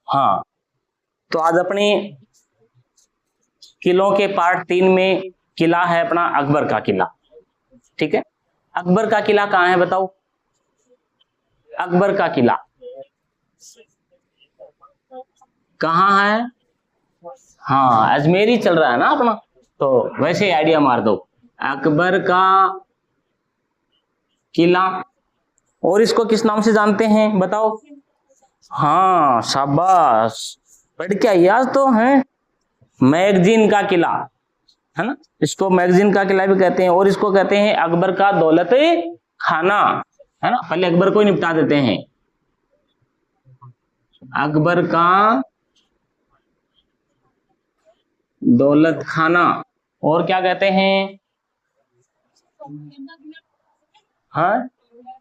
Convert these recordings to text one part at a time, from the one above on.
हाँ, तो आज अपने किलों के पार्ट 3 में किला है अपना अकबर का किला। ठीक है, अकबर का किला कहाँ है बताओ? अकबर का किला कहाँ है? हाँ, अजमेर ही चल रहा है ना अपना, तो वैसे ही आइडिया मार दो, अकबर का किला। और इसको किस नाम से जानते हैं बताओ? हाँ शाबाश, पढ़ के आई आज तो है। मैगजीन का किला है ना, इसको मैगजीन का किला भी कहते हैं, और इसको कहते हैं अकबर का दौलत खाना, है ना। पहले अकबर को ही निपटा देते हैं, अकबर का दौलत खाना। और क्या कहते हैं? हाँ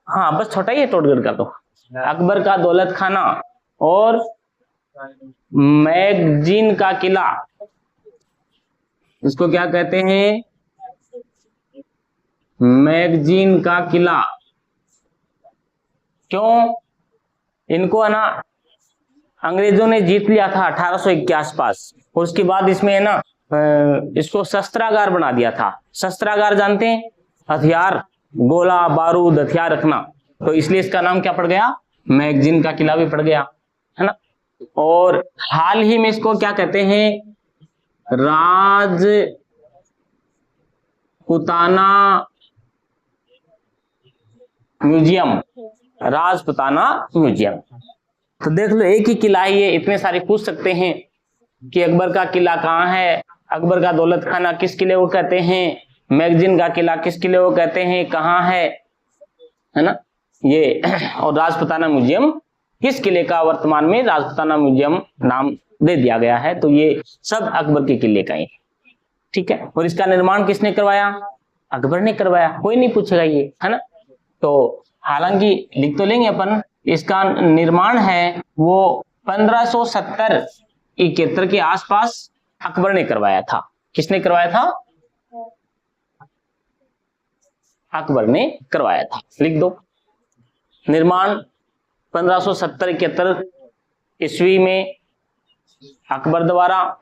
हाँ, बस छोटा ही है टोटगढ़ का, तो अकबर का दौलत खाना और मैगजीन का किला, इसको क्या कहते हैं? मैगजीन का किला। क्यों? इनको है ना अंग्रेजों ने जीत लिया था 1801 के आसपास, और उसके बाद इसमें है ना इसको शस्त्रागार बना दिया था। शस्त्रागार जानते हैं? हथियार, गोला बारूद हथियार रखना, तो इसलिए इसका नाम क्या पड़ गया? मैगजीन का किला भी पड़ गया, है ना। और हाल ही में इसको क्या कहते हैं? Rajputana museum, Rajputana museum. तो देख लो, एक ही किला ही है, इतने सारे पूछ सकते हैं कि अकबर का किला कहाँ है, अकबर का दौलत खाना किस किले को कहते हैं, मैगजीन का किला किस किले को कहते हैं, कहाँ है ना ये, और राजपुताना म्यूजियम किस किले का वर्तमान में राजपुताना म्यूजियम नाम दे दिया गया है। तो ये सब अकबर के किले का ही, ठीक है। और इसका निर्माण किसने करवाया? अकबर ने करवाया, कोई नहीं पूछेगा ये, है ना। तो हालांकि लिख तो लेंगे अपन, इसका निर्माण है वो 1570-71 के आसपास अकबर ने करवाया था। किसने करवाया था? अकबर ने करवाया था, लिख दो। निर्माण 1570-71 ईस्वी में अकबर द्वारा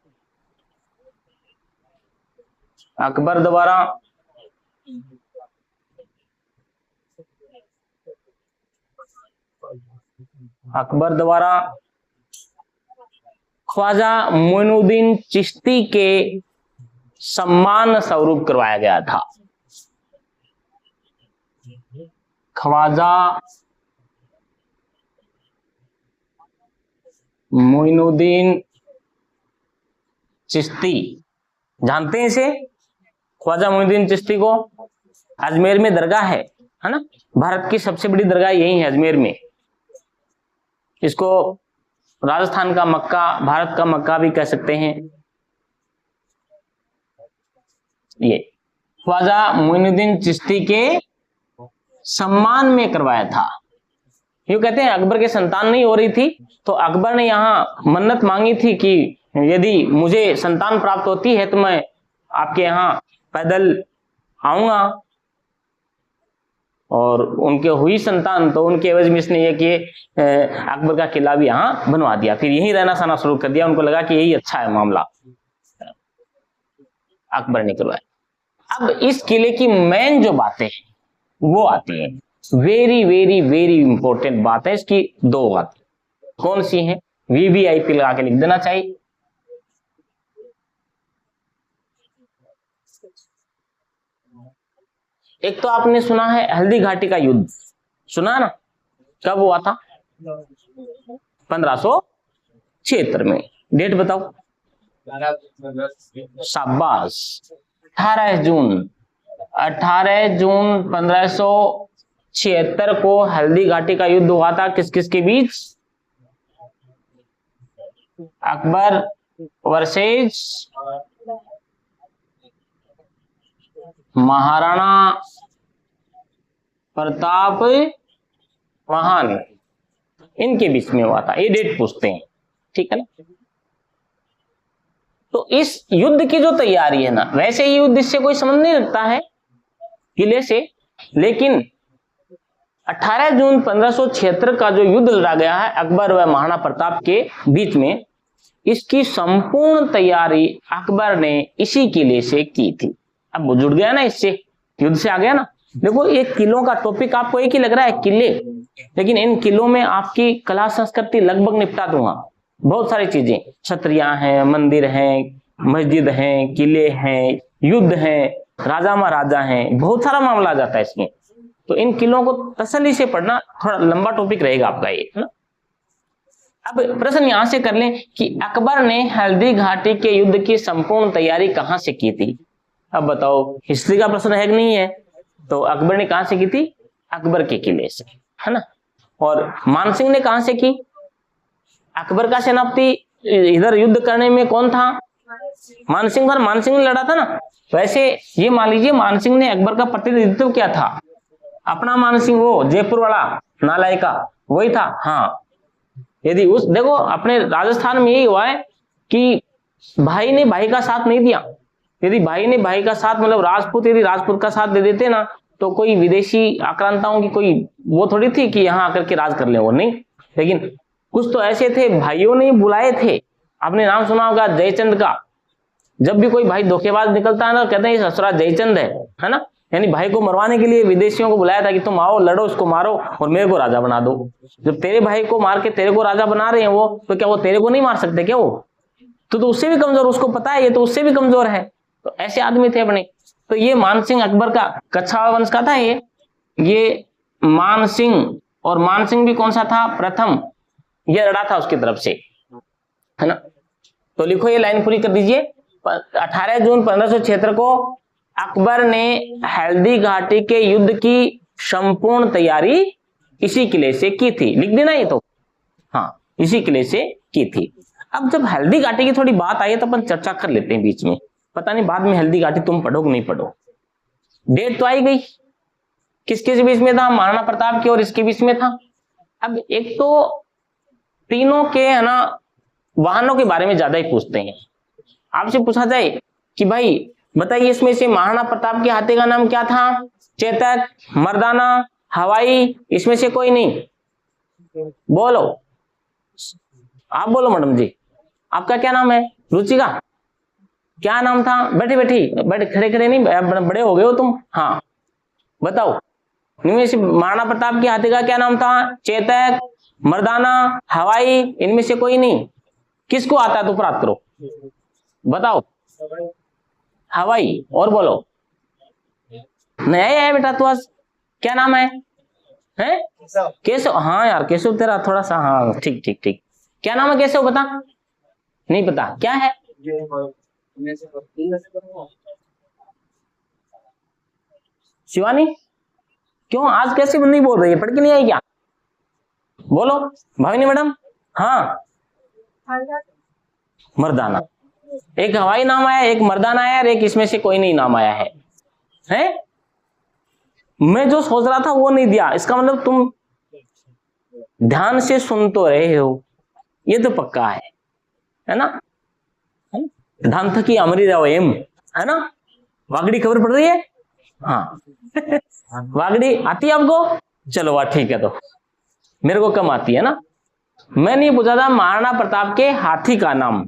ख्वाजा मोइनुद्दीन चिश्ती के सम्मान स्वरूप करवाया गया था। ख्वाजा मोइनुद्दीन चिश्ती, जानते हैं इसे? ख्वाजा मोइनुद्दीन चिश्ती को अजमेर में दरगाह है ना, भारत की सबसे बड़ी दरगाह यही है अजमेर में। इसको राजस्थान का मक्का, भारत का मक्का भी कह सकते हैं। ये ख्वाजा मोइनुद्दीन चिश्ती के सम्मान में करवाया था। यूं कहते हैं अकबर के संतान नहीं हो रही थी, तो अकबर ने यहाँ मन्नत मांगी थी कि यदि मुझे संतान प्राप्त होती है तो मैं आपके यहाँ पैदल आऊंगा। और उनके हुई संतान, तो उनके एवज में इसने ये कि अकबर का किला भी यहाँ बनवा दिया, फिर यही रहना सहना शुरू कर दिया। उनको लगा कि यही अच्छा है मामला, अकबर ने करवाया। अब इस किले की मेन जो बातें हैं वो आती हैं, वेरी वेरी वेरी इंपॉर्टेंट बात है इसकी। दो बातें कौन सी हैं? VVIP लगा के लिख देना चाहिए। एक तो आपने सुना है हल्दी घाटी का युद्ध, सुना ना? कब हुआ था? 1576 में। डेट बताओ। शाबाश, 18 जून 1576 को हल्दी घाटी का युद्ध हुआ था। किस किस के बीच? अकबर वर्सेस महाराणा प्रताप महान, इनके बीच में हुआ था। ये डेट पूछते हैं, ठीक है ना। तो इस युद्ध की जो तैयारी है ना, वैसे ये युद्ध इससे कोई संबंध नहीं रखता है किले से, लेकिन 18 जून 1576 का जो युद्ध लड़ा गया है अकबर व महाराणा प्रताप के बीच में, इसकी संपूर्ण तैयारी अकबर ने इसी किले से की थी। अब वो जुड़ गया ना, इससे युद्ध से आ गया ना। देखो ये किलों का टॉपिक आपको एक ही लग रहा है, किले, लेकिन इन किलों में आपकी कला संस्कृति लगभग निपटा दूंगा। बहुत सारी चीजें, छतरियां हैं, मंदिर हैं, मस्जिद हैं, किले हैं, युद्ध हैं, राजा महाराजा हैं, बहुत सारा मामला आ जाता है इसमें। तो इन किलों को तसल्ली से पढ़ना, थोड़ा लंबा टॉपिक रहेगा आपका ये, है ना। अब प्रश्न यहां से कर लें कि अकबर ने हल्दी घाटी के युद्ध की संपूर्ण तैयारी कहां से की थी। अब बताओ, हिस्ट्री का प्रश्न है कि नहीं है। तो अकबर ने कहां से की थी, अकबर के किले से, है ना। और मानसिंह ने कहां से की, अकबर का सेनापति इधर युद्ध करने में कौन था, मानसिंह था, मानसिंह ने लड़ा था ना। वैसे ये मान लीजिए मानसिंह ने अकबर का प्रतिनिधित्व किया था, अपना मानसिंह वो जयपुर वाला नालायका वही था। हाँ, यदि उस देखो अपने राजस्थान में यही हुआ है कि भाई ने भाई का साथ नहीं दिया। यदि भाई ने भाई का साथ, मतलब राजपूत यदि राजपूत का साथ दे देते ना, तो कोई विदेशी आक्रांताओं की कोई वो थोड़ी थी कि यहाँ आकर के राज कर ले, वो नहीं। लेकिन कुछ तो ऐसे थे, भाइयों ने बुलाए थे। आपने नाम सुना होगा जयचंद का। जब भी कोई भाई धोखेबाज निकलता है ना, कहते हैं ये ससुरा जयचंद है ना। यानी भाई को मरवाने के लिए विदेशियों को बुलाया था कि तुम आओ, लड़ो, उसको मारो और मेरे को राजा बना दो। जब तेरे भाई को मार के तेरे को राजा बना रहे हैं वो, तो क्या वो तेरे को नहीं मार सकते क्या वो? तो उससे भी कमजोर, उसको पता है ये तो उससे भी कमजोर है। तो ऐसे आदमी थे अपने। तो ये मानसिंह अकबर का कच्छावा वंश का था ये मानसिंह। और मानसिंह भी कौन सा था, प्रथम, ये लड़ा था उसकी तरफ से, है ना। तो लिखो, ये लाइन पूरी कर दीजिए। 18 जून 1576 को अकबर ने हल्दी घाटी के युद्ध की संपूर्ण तैयारी इसी किले से की थी। लिख देना ये तो, हाँ, इसी किले से की थी। अब जब हल्दी घाटी की थोड़ी बात आई है तो अपन चर्चा कर लेते हैं बीच में। पता नहीं बाद में हल्दी घाटी तुम पढ़ो कि नहीं पढ़ो। डेट तो आई गई, किसके बीच में था, महाराणा प्रताप के और इसके बीच में था। अब एक तो तीनों के, है ना, वाहनों के बारे में ज्यादा ही पूछते हैं। आपसे पूछा जाए कि भाई बताइए इसमें से महाराणा प्रताप के हाथी का नाम क्या था, चेतक, मर्दाना, हवाई, इसमें से कोई नहीं। बोलो, आप बोलो मैडम जी, आपका क्या नाम है, रुचिका, क्या नाम था? बैठे खड़े खड़े नहीं, बड़े हो गए हो तुम। हाँ बताओ, इनमें से महाराणा प्रताप के हाथी का क्या नाम था, चेतक, मर्दाना, हवाई, इनमें से कोई नहीं। किसको आता है तो प्राप्त करो, बताओ। हवाई, और बोलो। नया है बेटा तू आज, क्या नाम है? केशव। हाँ यार केशव तेरा थोड़ा सा, हाँ ठीक ठीक ठीक। क्या नाम है केशव, बता। नहीं पता, क्या है? शिवानी, क्यों आज कैसे नहीं बोल रही है, पढ़ के नहीं आई क्या? बोलो। भाविनी मैडम। हाँ, मर्दाना। एक हवाई नाम आया, एक मर्दाना आया, और एक इसमें से कोई नहीं नाम आया है। हैं? मैं जो सोच रहा था वो नहीं दिया, इसका मतलब तुम ध्यान से सुन तो रहे हो, ये तो पक्का है ना। धान थकी अमरी रहो एम, है ना। वागड़ी खबर पड़ रही है? हाँ वागड़ी आती है आपको? चलो वाह ठीक है। तो मेरे को कम आती है ना। मैंने पूछा था महाराणा प्रताप के हाथी का नाम,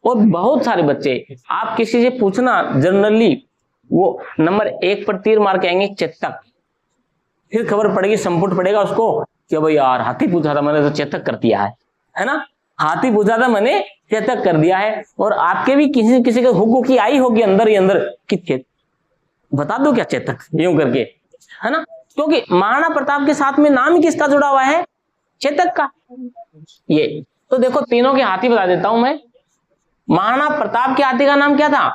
और बहुत सारे बच्चे, आप किसी से पूछना जनरली वो नंबर 1 पर तीर मार के आएंगे चेतक, फिर खबर पड़ेगी, संपुट पड़ेगा उसको कि भाई यार हाथी पूछा था मैंने तो चेतक कर दिया है ना। हाथी पूछा था मैंने चेतक कर दिया है। और आपके भी किसी के हुक्म की आई होगी अंदर ही अंदर कि बता दो क्या चेतक, यूं करके, है ना। क्योंकि महाराणा प्रताप के साथ में नाम ही किसका जुड़ा हुआ है, चेतक का। ये तो देखो तीनों के हाथी बता देता हूं मैं। महाराणा प्रताप के हाथी का नाम क्या था?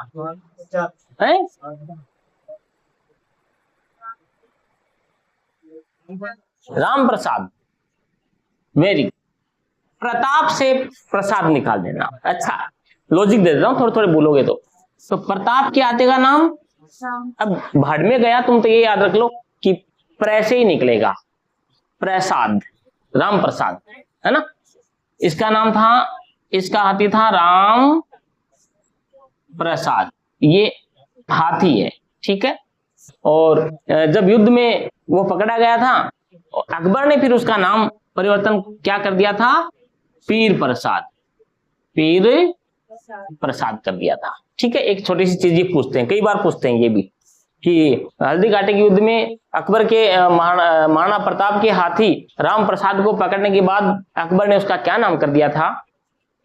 राम प्रसाद। वेरी, प्रताप से प्रसाद निकाल देना। अच्छा लॉजिक दे देता हूं, थोड़े थोड़े बोलोगे तो प्रताप के हाथी का नाम, अब भाड़ में गया तुम तो ये याद रख लो कि प्र से ही निकलेगा, प्रसाद, राम प्रसाद, है ना। इसका नाम था, इसका हाथी था राम प्रसाद, ये हाथी है, ठीक है। और जब युद्ध में वो पकड़ा गया था अकबर ने फिर उसका नाम परिवर्तन क्या कर दिया था, पीर प्रसाद, पीर प्रसाद कर दिया था। ठीक है, एक छोटी सी चीज ये पूछते हैं, कई बार पूछते हैं ये भी कि हल्दी घाटी के युद्ध में अकबर के महाराणा प्रताप के हाथी राम प्रसाद को पकड़ने के बाद अकबर ने उसका क्या नाम कर दिया था,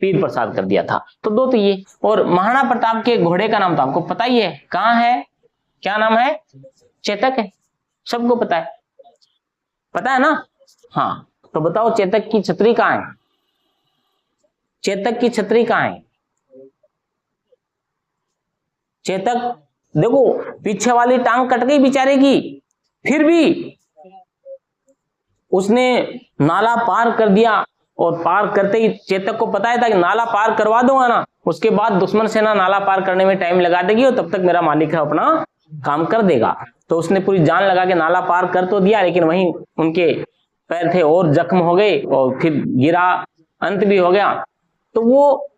पीर प्रसाद कर दिया था। तो दो तो ये, और महाराणा प्रताप के घोड़े का नाम तो आपको पता ही है, कहाँ है, क्या नाम है, चेतक है, सबको पता है, पता है ना। हाँ, तो बताओ चेतक की छतरी कहाँ है, चेतक की छतरी कहाँ है। चेतक देखो पीछे वाली टांग कट गई बेचारे की, फिर भी उसने नाला पार कर दिया, और पार करते ही चेतक को पता है था कि नाला पार करवा दूंगा ना, उसके बाद दुश्मन सेना नाला पार करने में टाइम लगा देगी और तब तक मेरा मालिक है अपना काम कर देगा। तो उसने पूरी जान लगा के नाला पार कर तो दिया, लेकिन वहीं उनके पैर थे और जख्म हो गए और फिर गिरा, अंत भी हो गया। तो वो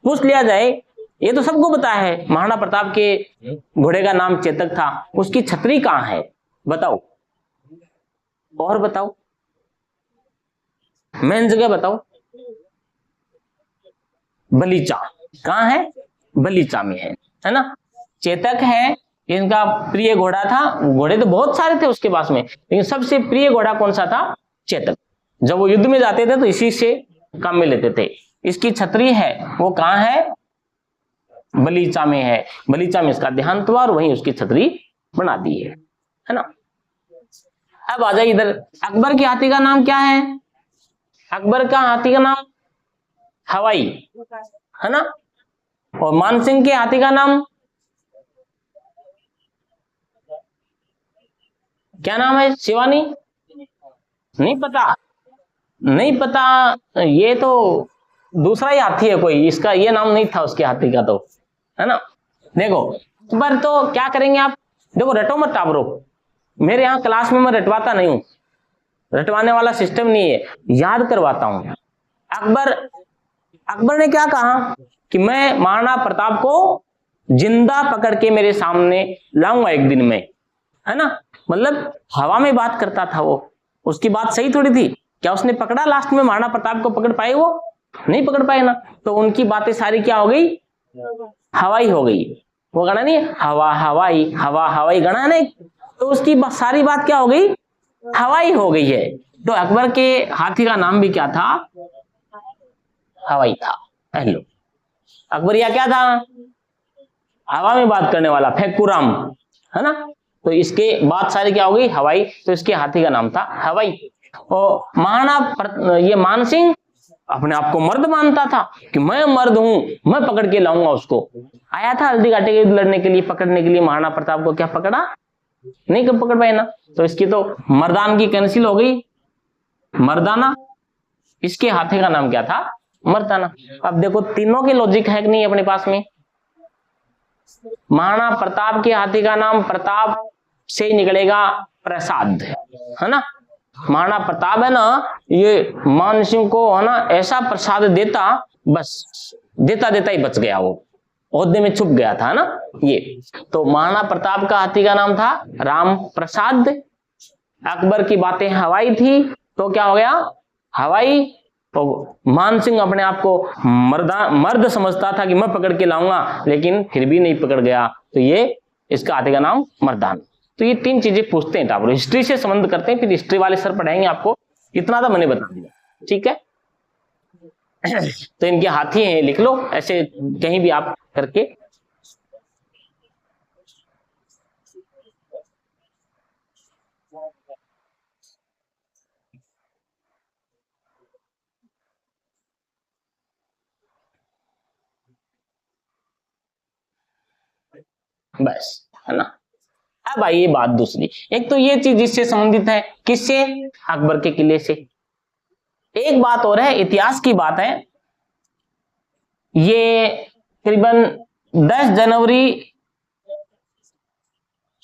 पूछ लिया जाए, ये तो सबको पता है महाराणा प्रताप के घोड़े का नाम चेतक था, उसकी छतरी कहाँ है बताओ, और बताओ, मेन जगह बताओ। बलीचा, कहाँ है, बलीचा में है ना। चेतक है, इनका प्रिय घोड़ा था, घोड़े तो बहुत सारे थे उसके पास में, लेकिन सबसे प्रिय घोड़ा कौन सा था, चेतक। जब वो युद्ध में जाते थे तो इसी से काम में लेते थे। इसकी छतरी है वो कहाँ है, बलीचा में है, बलीचा में इसका देहांत हुआ और वहीं उसकी छतरी बना दी है ना। अब आ जाइए इधर, अकबर के हाथी का नाम क्या है, अकबर का हाथी का नाम हवाई है ना, और मानसिंह के हाथी का नाम क्या नाम है, शिवानी, नहीं पता, नहीं पता, ये तो दूसरा ही हाथी है कोई, इसका ये नाम नहीं था उसके हाथी का तो, है ना। देखो पर तो क्या करेंगे आप, देखो रटो मत टाबरो, मेरे यहाँ क्लास में मैं रटवाता नहीं हूं, रटवाने वाला सिस्टम नहीं है, याद करवाता हूं। अकबर ने क्या कहा कि मैं महाराणा प्रताप को जिंदा पकड़ के मेरे सामने लाऊंगा एक दिन में, है ना। मतलब हवा में बात करता था वो, उसकी बात सही थोड़ी थी, क्या उसने पकड़ा लास्ट में महाराणा प्रताप को पकड़ पाए, वो नहीं पकड़ पाए ना, तो उनकी बातें सारी क्या हो गई, हवाई हो गई। वो गाना नहीं, हवा हवाई, हवा हवाई गाना नहीं, तो उसकी सारी बात क्या हो गई, हवाई हो गई है। तो अकबर के हाथी का नाम भी क्या था, हवाई था। हेलो, अकबरिया क्या था, हवा में बात करने वाला, फेकुराम, है ना। तो इसके बात सारी क्या हो गई, हवाई, तो इसके हाथी का नाम था हवाई। और महाराणा ये मानसिंह अपने आप को मर्द मानता था कि मैं मर्द हूं, मैं पकड़ के लाऊंगा उसको। आया था हल्दी घाटी के युद्ध लड़ने के लिए, पकड़ने के लिए महाराणा प्रताप को, क्या पकड़ा नहीं, कब पकड़ पाए ना, तो इसकी तो मर्दानगी कैंसिल हो गई, मर्दाना। इसके हाथी का नाम क्या था, मर्दाना। अब देखो तीनों के लॉजिक है कि नहीं अपने पास में। महाराणा प्रताप के हाथी का नाम प्रताप से ही निकलेगा प्रसाद, है ना। महाराणा प्रताप है ना, ये मान सिंह को है ना ऐसा प्रसाद देता, बस देता देता ही बच गया, वो ओहदे में छुप गया था ना ये। तो महाराणा प्रताप का हाथी का नाम था राम प्रसाद। अकबर की बातें हवाई थी, तो क्या हो गया, हवाई। तो मान सिंह अपने आप को मर्द समझता था कि मैं पकड़ के लाऊंगा, लेकिन फिर भी नहीं पकड़ गया, तो ये इसका हाथी का नाम मर्दान। तो ये तीन चीजें पूछते हैं टाबर, हिस्ट्री से संबंध करते हैं, फिर हिस्ट्री वाले सर पढ़ाएंगे आपको, इतना तो मैंने बता दिया, ठीक है। तो इनके हाथी हैं, लिख लो ऐसे कहीं भी आप करके। बस, है ना। अब आइए बात दूसरी, एक तो ये चीज जिससे संबंधित है, किससे, अकबर के किले से। एक बात और है, इतिहास की बात है, ये करीबन 10 जनवरी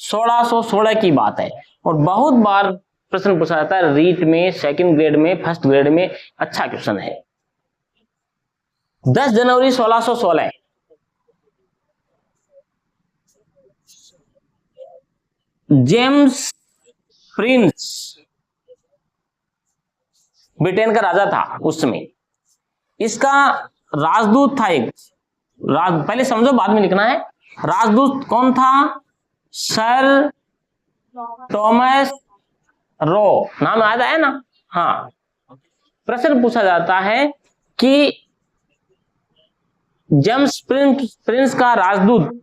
1616 की बात है, और बहुत बार प्रश्न पूछा जाता है रीट में, सेकंड ग्रेड में, फर्स्ट ग्रेड में, अच्छा क्वेश्चन है। 10 जनवरी 1616 जेम्स प्रिंस ब्रिटेन का राजा था उस समय। इसका राजदूत था एक पहले समझो बाद में लिखना है। राजदूत कौन था? सर टॉमस रो, नाम याद आया ना? हाँ, प्रश्न पूछा जाता है कि जेम्स प्रिंस का राजदूत,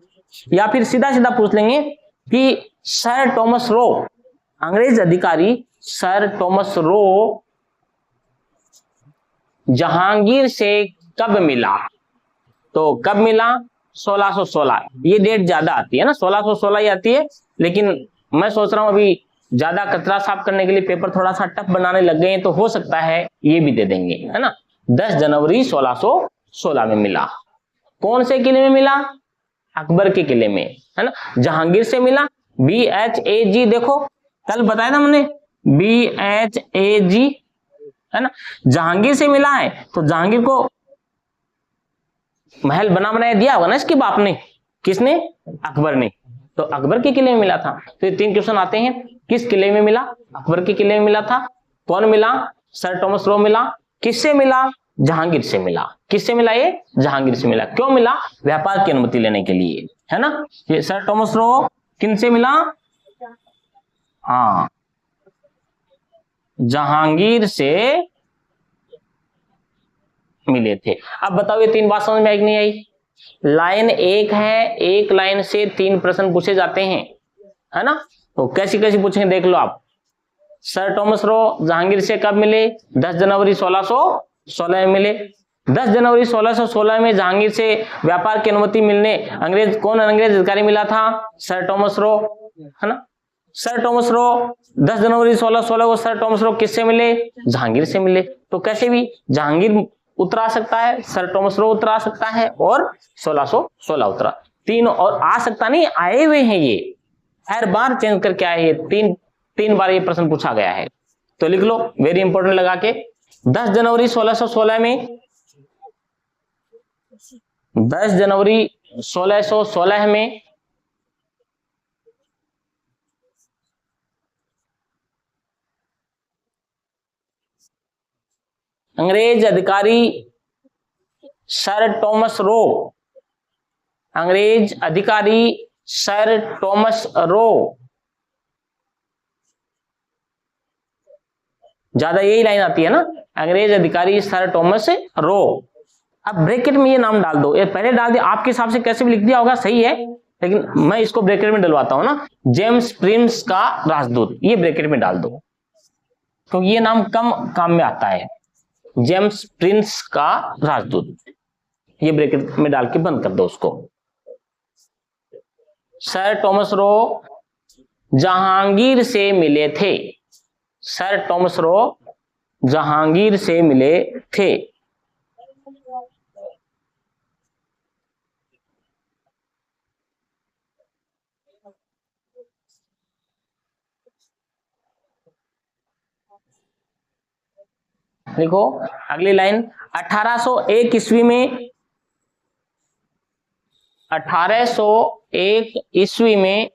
या फिर सीधा सीधा पूछ लेंगे कि सर टॉमस रो, अंग्रेज अधिकारी सर टॉमस रो जहांगीर से कब मिला? तो कब मिला? 1616। ये डेट ज्यादा आती है ना, 1616 ही आती है, लेकिन मैं सोच रहा हूं अभी ज्यादा कचरा साफ करने के लिए पेपर थोड़ा सा टफ बनाने लग गए हैं, तो हो सकता है ये भी दे देंगे, है ना। 10 जनवरी 1616 में मिला। कौन से किले में मिला? अकबर के किले में, है ना। जहांगीर से मिला, BHAG, देखो कल बताया था हमने, BHAG, है ना। जहांगीर से मिला है तो जहांगीर को महल बना बनाया दिया होगा ना इसके बाप ने। किसने? अकबर ने। तो अकबर के किले में मिला था। तो ये 3 क्वेश्चन आते हैं। किस किले में मिला? अकबर के किले में मिला था। कौन मिला? सर टॉमस रो मिला। किससे मिला? जहांगीर से मिला। किससे मिला? ये जहांगीर से मिला। क्यों मिला? व्यापार की अनुमति लेने के लिए, है ना। ये सर टॉमस रो किन से मिला? हाँ, जहांगीर से मिले थे। अब बताओ ये 3 बात समझ में आई कि नहीं आई? लाइन 1 है, एक लाइन से 3 प्रश्न पूछे जाते हैं, है ना। तो कैसी कैसी पूछेंगे देख लो आप। सर टॉमस रो जहांगीर से कब मिले? 10 जनवरी 1616 में मिले। 10 जनवरी 1616 में जहांगीर से व्यापार की अनुमति मिलने कौन अंग्रेज अधिकारी मिला था? सर टॉमस रो, है ना। सर टॉमस रो 10 जनवरी 1616 को सर टॉमस रो किससे मिले? जहांगीर से मिले। तो कैसे भी जहांगीर उतरा सकता है, सर टॉमस रो उतरा सकता है, और 1616 उतरा। 3 और आ सकता नहीं, आए हुए हैं ये, हर बार चेंज करके आए हैं। 3 बार ये प्रश्न पूछा गया है। तो लिख लो, वेरी इंपॉर्टेंट लगा के। 10 जनवरी 1616 में 10 जनवरी 1616 में अंग्रेज अधिकारी सर टॉमस रो, अंग्रेज अधिकारी सर टॉमस रो, ज्यादा यही लाइन आती है ना, अंग्रेज अधिकारी सर टॉमस रो। अब ब्रैकेट में ये नाम डाल दो, ये पहले डाल दिया, आपके हिसाब से कैसे भी लिख दिया होगा सही है, लेकिन मैं इसको ब्रैकेट में डलवाता हूं ना। जेम्स प्रिंस का राजदूत, ये ब्रैकेट में डाल दो, क्योंकि ये नाम कम काम में आता है। जेम्स प्रिंस का राजदूत, ये ब्रैकेट में डाल के बंद कर दो उसको। सर टॉमस रो जहांगीर से मिले थे, सर टॉमस रो जहांगीर से मिले थे। देखो अगली लाइन, 1801 ईस्वी में, 1801 ईस्वी में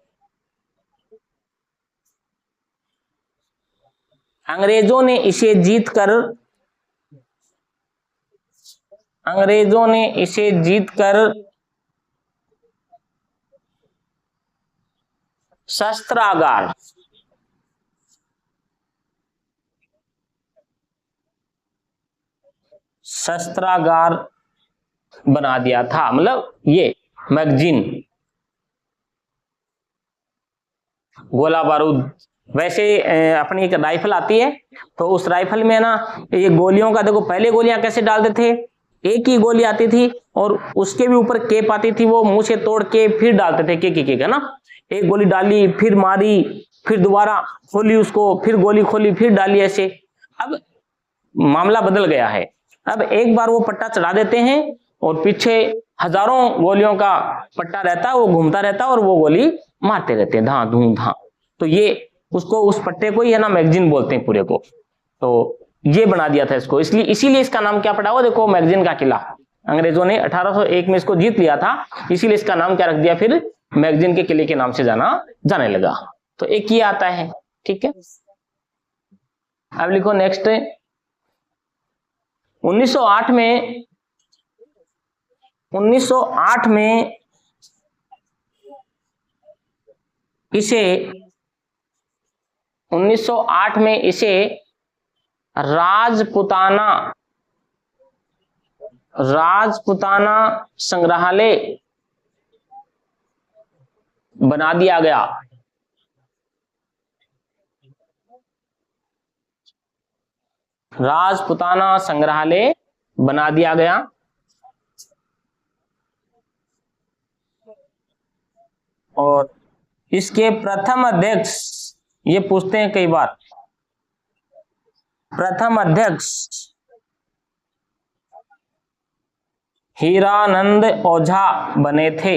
अंग्रेजों ने इसे जीतकर शस्त्रागार बना दिया था। मतलब ये मैगजीन, गोला बारूद, वैसे अपनी एक राइफल आती है, तो उस राइफल में ना ये गोलियों का, देखो पहले गोलियां कैसे डालते थे, एक ही गोली आती थी और उसके भी ऊपर केप आती थी, वो मुंह से तोड़ के फिर डालते थे, के ना, एक गोली डाली फिर मारी, फिर दोबारा खोली उसको, फिर गोली खोली फिर डाली, ऐसे। अब मामला बदल गया है, अब एक बार वो पट्टा चढ़ा देते हैं और पीछे हजारों गोलियों का पट्टा रहता है, वो घूमता रहता है और वो गोली मारते रहते हैं, धां धूम धां। तो ये उसको, उस पट्टे को ही है ना मैगजीन बोलते हैं पूरे को। तो ये बना दिया था इसको, इसलिए इसीलिए इसका नाम क्या पड़ा हुआ, देखो मैगजीन का किला। अंग्रेजों ने 1801 में इसको जीत लिया था, इसीलिए इसका नाम क्या रख दिया, फिर मैगजीन के किले के नाम से जाने लगा। तो एक ये आता है, ठीक है। अब लिखो नेक्स्ट, 1908 में 1908 में इसे 1908 में इसे राजपुताना संग्रहालय बना दिया गया। राजपुताना संग्रहालय बना दिया गया। और इसके प्रथम अध्यक्ष, ये पूछते हैं कई बार, प्रथम अध्यक्ष हीरानंद ओझा बने थे।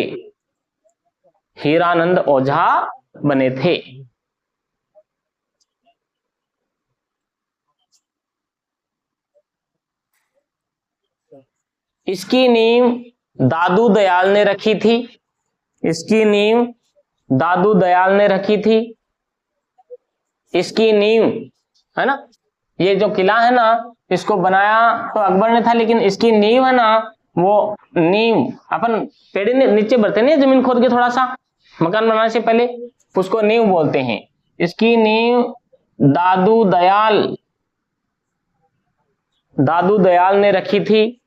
हीरानंद ओझा बने थे। इसकी नींव दादू दयाल ने रखी थी। इसकी नींव दादू दयाल ने रखी थी। इसकी नींव, है ना, ये जो किला है ना, इसको बनाया तो अकबर ने था, लेकिन इसकी नींव है ना, वो नींव अपन पेड़ नीचे बढ़ते नहीं, जमीन खोद के थोड़ा सा मकान बनाने से पहले, उसको नींव बोलते हैं। इसकी नींव दादू दयाल ने रखी थी।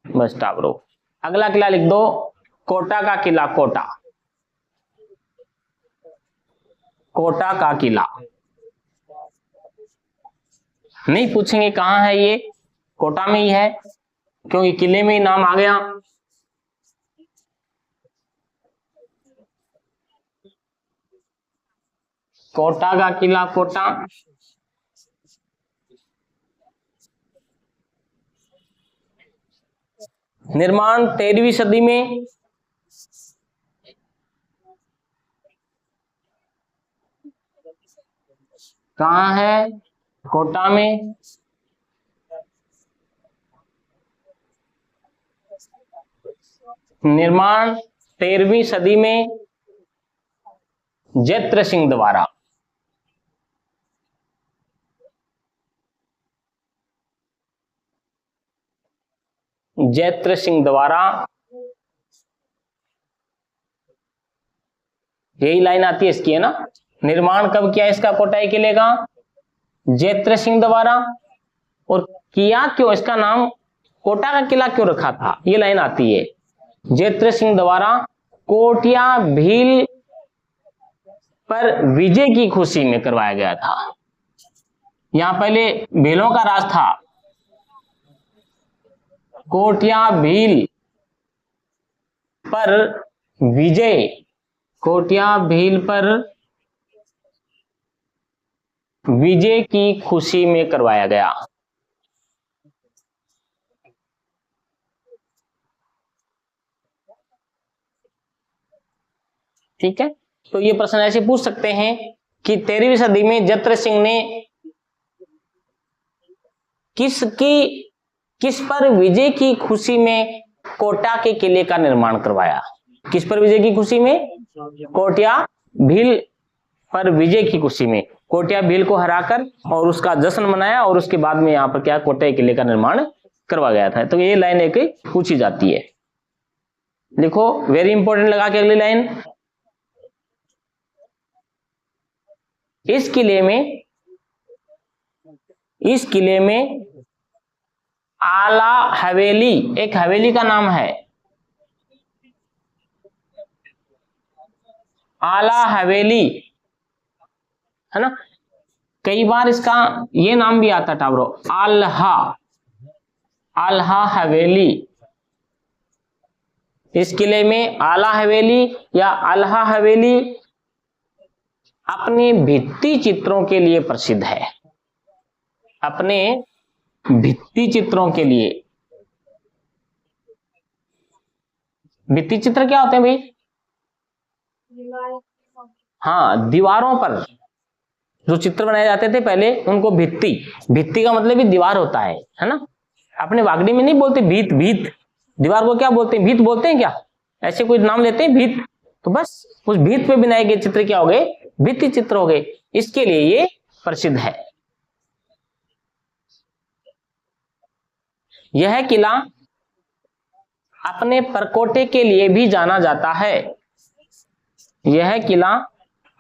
बस टावरो। अगला किला लिख दो, कोटा का किला। कोटा का किला। नहीं पूछेंगे कहां है ये, कोटा में ही है, क्योंकि किले में ही नाम आ गया। कोटा का किला, कोटा। निर्माण 13वीं सदी में। कहाँ है? कोटा में। निर्माण 13वीं सदी में जैत्र सिंह द्वारा। जैत्र सिंह द्वारा। यही लाइन आती है इसकी, है ना। निर्माण कब किया इसका, कोटाई किले का? जैत्र सिंह द्वारा। और किया क्यों, इसका नाम कोटा का किला क्यों रखा था, ये लाइन आती है। जैत्र सिंह द्वारा कोटिया भील पर विजय की खुशी में करवाया गया था। यहां पहले भीलों का राज था। कोटिया भील पर विजय, कोटिया भील पर विजय की खुशी में करवाया गया। ठीक है, तो ये प्रश्न ऐसे पूछ सकते हैं कि 13वीं सदी में जैत्र सिंह ने किस पर विजय की खुशी में कोटा के किले का निर्माण करवाया? किस पर विजय की खुशी में? कोटिया भील पर विजय की खुशी में कोटिया भील को हराकर और उसका जश्न मनाया, और उसके बाद में यहाँ पर क्या, कोटा के किले का निर्माण करवा गया था। तो ये लाइन एक पूछी जाती है। लिखो, वेरी इंपॉर्टेंट लगा के अगली लाइन। इस किले में आला हवेली, एक हवेली का नाम है, आला हवेली, है ना। कई बार इसका ये नाम भी आता टावरो, आल्हा हवेली। इस किले में आला हवेली या आल्हा हवेली अपने भित्ति चित्रों के लिए प्रसिद्ध है। अपने भित्ति चित्रों के लिए। भित्ति चित्र क्या होते हैं भाई? हाँ, दीवारों पर जो चित्र बनाए जाते थे पहले, उनको भित्ति का मतलब भी दीवार होता है ना। अपने वागड़ी में नहीं बोलते भीत, दीवार को क्या बोलते हैं? भीत बोलते हैं क्या, ऐसे कोई नाम लेते हैं भीत, तो बस उस भीत पे बनाए गए चित्र क्या हो गए, भित्ति चित्र हो गए। इसके लिए ये प्रसिद्ध है। यह किला अपने परकोटे के लिए भी जाना जाता है। यह किला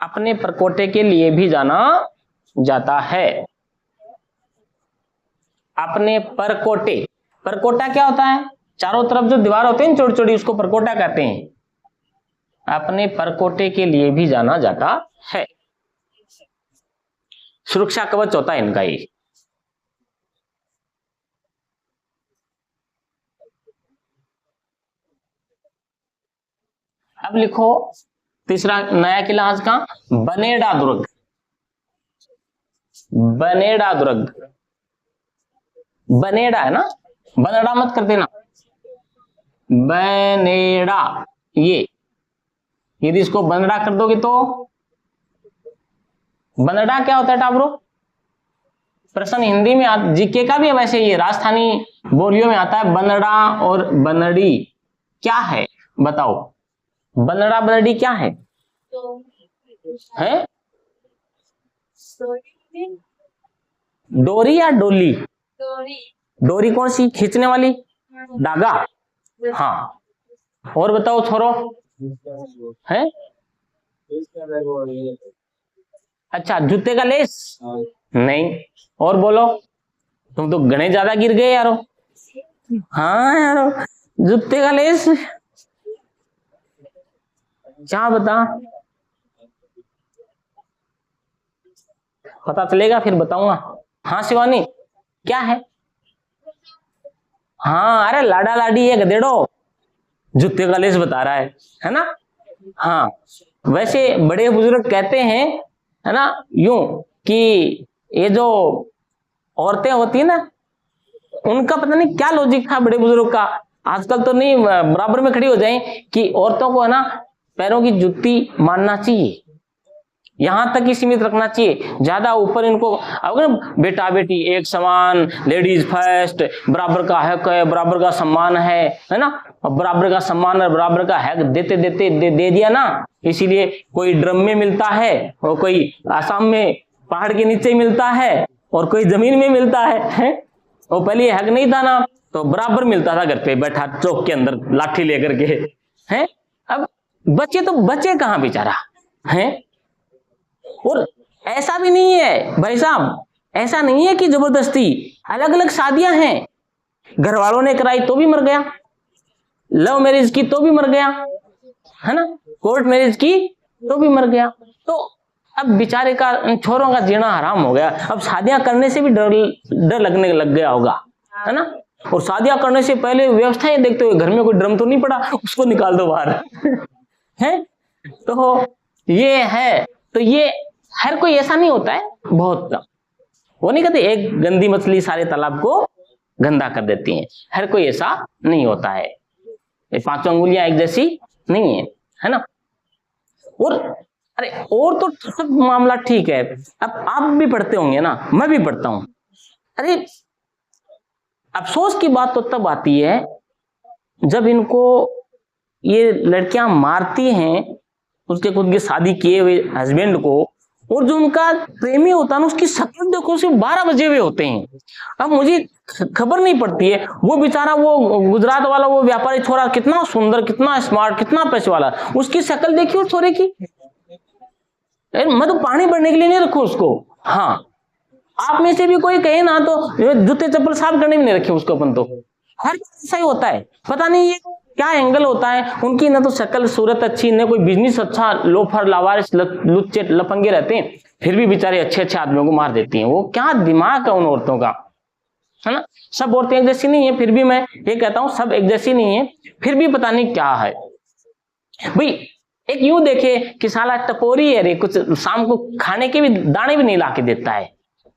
अपने परकोटे के लिए भी जाना जाता है। अपने परकोटे, परकोटा क्या होता है, चारों तरफ जो दीवार होते हैं चौड़ी चौड़ी, उसको परकोटा कहते हैं। अपने परकोटे के लिए भी जाना जाता है। सुरक्षा कवच होता है इनका ये। अब लिखो तीसरा नया किला आज का, बनेड़ा दुर्ग। बनेड़ा दुर्ग, बनेड़ा है ना, बनेड़ा मत कर देना, बनेड़ा। ये यदि इसको बनड़ा कर दोगे तो, बनड़ा क्या होता है टाबरो, प्रश्न हिंदी में जीके का भी है वैसे, ये राजस्थानी बोलियों में आता है। बनड़ा और बनड़ी क्या है बताओ, बनड़ा बनड़ी क्या है? हैं? डोरी या डोली? डोरी कौन सी, खींचने वाली, धागा। हाँ, और बताओ छोरो, है? अच्छा, जूते का लेस? नहीं, और बोलो, तुम तो घने ज्यादा गिर गए यारो। हाँ यारो, जूते का लेस, क्या बता, पता चलेगा फिर बताऊंगा। हाँ शिवानी क्या है? हाँ, अरे लाडा लाडी है गधेड़ो, जूते का लेस बता रहा है ना। हाँ, वैसे बड़े बुजुर्ग कहते हैं, है ना, यूं कि ये जो औरतें होती है ना, उनका पता नहीं क्या लॉजिक था बड़े बुजुर्ग का, आजकल तो नहीं बराबर में खड़ी हो जाए, कि औरतों को है ना पैरों की जुत्ती मानना चाहिए, यहां तक ही सीमित रखना चाहिए, ज्यादा ऊपर इनको। अगर बेटा बेटी एक समान, लेडीज फर्स्ट, बराबर का हक है, बराबर का सम्मान है ना, बराबर का सम्मान और बराबर का हक देते देते दे दिया ना, इसीलिए कोई ड्रम में मिलता है और कोई आसाम में पहाड़ के नीचे मिलता है और कोई जमीन में मिलता है? और पहले हक नहीं था ना, तो बराबर मिलता था घर पे बैठा चौक के अंदर लाठी लेकर के, हैं? अब बच्चे तो बच्चे कहां बेचारा, हैं? और ऐसा भी नहीं है भाई साहब, ऐसा नहीं है कि जबरदस्ती, अलग अलग शादियां हैं, घर वालों ने कराई तो भी मर गया, लव मैरिज की तो भी मर गया, है ना, कोर्ट मैरिज की तो भी मर गया। तो अब बेचारे का, छोरों का जीना हराम हो गया। अब शादियां करने से भी डर लगने लग गया होगा, है ना, और शादियां करने से पहले व्यवस्थाएं देखते हुए, घर में कोई ड्रम तो नहीं पड़ा, उसको निकाल दो बाहर है। तो ये है, तो ये हर कोई ऐसा नहीं होता है, बहुत कम। वो नहीं कहते एक गंदी मछली सारे तालाब को गंदा कर देती है, हर कोई ऐसा नहीं होता है, ये पांचों अंगुलियां एक जैसी नहीं है ना। और अरे और तो सब मामला ठीक है, अब आप भी पढ़ते होंगे ना, मैं भी पढ़ता हूं। अरे अफसोस की बात तो तब आती है जब इनको ये लड़कियां मारती हैं उसके खुद की शादी किए हुए हस्बैंड को, और जो उनका प्रेमी होता है ना, उसकी शक्ल देखो सिर्फ 12 बजे हुए होते हैं। अब मुझे खबर नहीं पड़ती है, वो बेचारा वो गुजरात वाला वो व्यापारी छोरा कितना सुंदर, कितना स्मार्ट, कितना पैसे वाला, उसकी शक्ल देखिए उस छोरे की, मैं तो पानी भरने के लिए नहीं रखू उसको। हाँ, आप में से भी कोई कहे ना तो जूते चप्पल साफ करने में नहीं रखे उसको अपन, तो हर ऐसा ही होता है, पता नहीं ये क्या एंगल होता है उनकी, ना तो शक्ल सूरत अच्छी, न कोई बिजनेस अच्छा, लोफर लावारिस लुच्चे लफंगे रहते हैं, फिर भी बेचारे अच्छे अच्छे आदमियों को मार देती हैं। वो क्या दिमाग है उन औरतों का, है ना। सब औरतें एक जैसी नहीं है, फिर भी मैं ये कहता हूं सब एक जैसी नहीं है, फिर भी पता नहीं क्या है भाई। एक यूं देखे कि साला टपोरी है रे, कुछ शाम को खाने के भी दाने भी नहीं ला के देता है,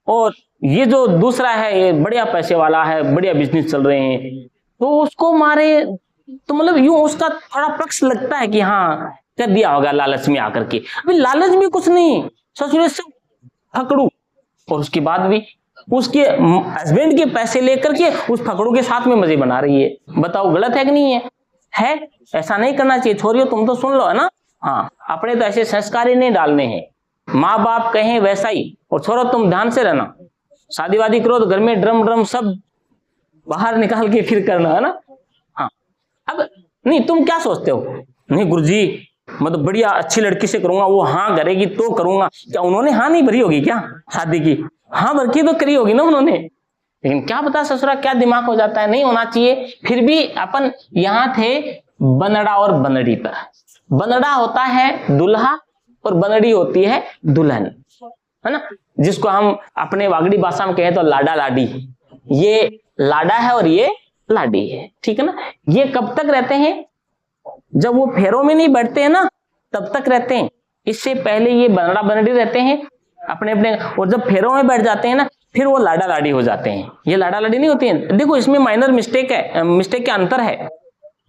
और ये जो दूसरा है ये बढ़िया पैसे वाला है, बढ़िया बिजनेस चल रहे हैं, तो उसको मारे, तो मतलब यूं उसका थोड़ा पक्ष लगता है कि हाँ कर दिया होगा लालच में आकर के। अभी लालच भी कुछ नहीं, ससुर से फकड़ू, और उसके बाद भी उसके हस्बैंड के पैसे लेकर के उस फकड़ू के साथ में मजे बना रही है, बताओ गलत है कि नहीं है? है, ऐसा नहीं करना चाहिए। छोरियों तुम तो सुन लो, है ना। हाँ, अपने तो ऐसे संस्कार ही नहीं डालने हैं, माँ बाप कहें वैसा ही। और छोरो तुम ध्यान से रहना, शादी वादी करो तो घर में ड्रम ड्रम सब बाहर निकाल के फिर करना, है ना। हाँ, अब नहीं तुम क्या सोचते हो, नहीं गुरुजी मतलब बढ़िया अच्छी लड़की से करूंगा, वो हाँ करेगी तो करूंगा। क्या उन्होंने हाँ नहीं भरी होगी क्या शादी की? हाँ भर की तो करी होगी ना उन्होंने, लेकिन क्या पता ससुरा क्या दिमाग हो जाता है, नहीं होना चाहिए। फिर भी अपन यहाँ थे बनड़ा और बनड़ी पर। बनड़ा होता है दूल्हा और बनड़ी होती है दुल्हन, है ना, जिसको हम अपने वागड़ी भाषा में कहें तो लाडा लाडी। ये लाडा है और ये लाडी है, ठीक है ना। ये कब तक रहते हैं? जब वो फेरों में नहीं बैठते हैं ना तब तक रहते हैं। इससे पहले ये बनड़ा बनड़ी रहते हैं अपने अपने, और जब फेरों में बैठ जाते हैं ना फिर वो लाडा लाडी हो जाते हैं। ये लाडा लाडी नहीं होती है। देखो इसमें माइनर मिस्टेक है, मिस्टेक के अंतर है।